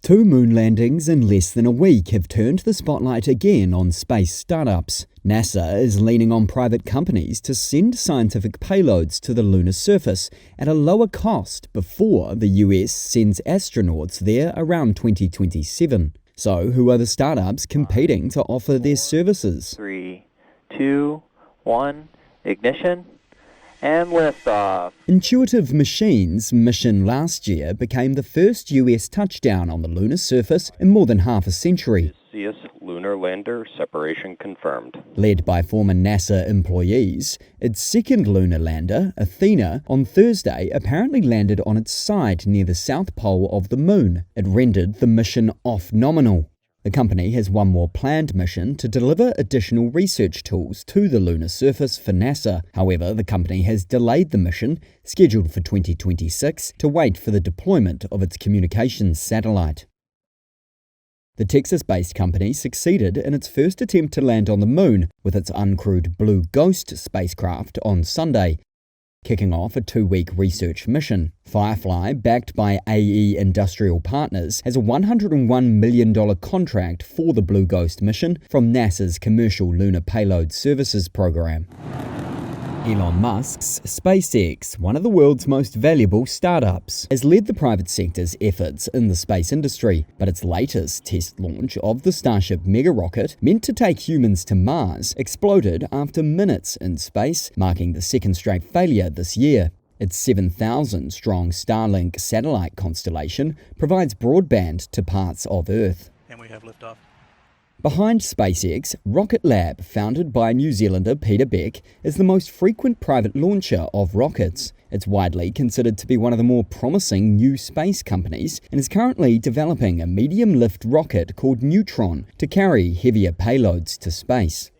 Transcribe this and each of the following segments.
Two moon landings in less than a week have turned the spotlight again on space startups. NASA is leaning on private companies to send scientific payloads to the lunar surface at a lower cost before the US sends astronauts there around 2027. So, who are the startups competing to offer their services? 3, 2, 1, ignition, and liftoff. Intuitive Machines' mission last year became the first US touchdown on the lunar surface in more than half a century. Zeus lunar lander separation confirmed. Led by former NASA employees, its second lunar lander, Athena, on Thursday apparently landed on its side near the south pole of the moon. It rendered the mission off-nominal. The company has one more planned mission to deliver additional research tools to the lunar surface for NASA. However, the company has delayed the mission, scheduled for 2026, to wait for the deployment of its communications satellite. The Texas-based company succeeded in its first attempt to land on the moon with its uncrewed Blue Ghost spacecraft on Sunday, kicking off a 2-week research mission. Firefly, backed by AE Industrial Partners, has a $101 million contract for the Blue Ghost mission from NASA's Commercial Lunar Payload Services program. Elon Musk's SpaceX, one of the world's most valuable startups, has led the private sector's efforts in the space industry, but its latest test launch of the Starship mega rocket, meant to take humans to Mars, exploded after minutes in space, marking the second straight failure this year. Its 7,000-strong Starlink satellite constellation provides broadband to parts of Earth. And we have liftoff. Behind SpaceX, Rocket Lab, founded by New Zealander Peter Beck, is the most frequent private launcher of rockets. It's widely considered to be one of the more promising new space companies and is currently developing a medium-lift rocket called Neutron to carry heavier payloads to space.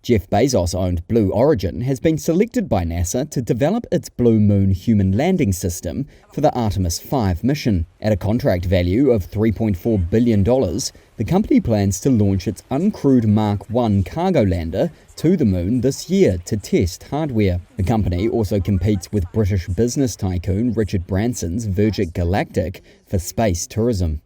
Jeff Bezos-owned Blue Origin has been selected by NASA to develop its Blue Moon human landing system for the Artemis 5 mission. At a contract value of $3.4 billion, the company plans to launch its uncrewed Mark 1 cargo lander to the moon this year to test hardware. The company also competes with British business tycoon Richard Branson's Virgin Galactic for space tourism.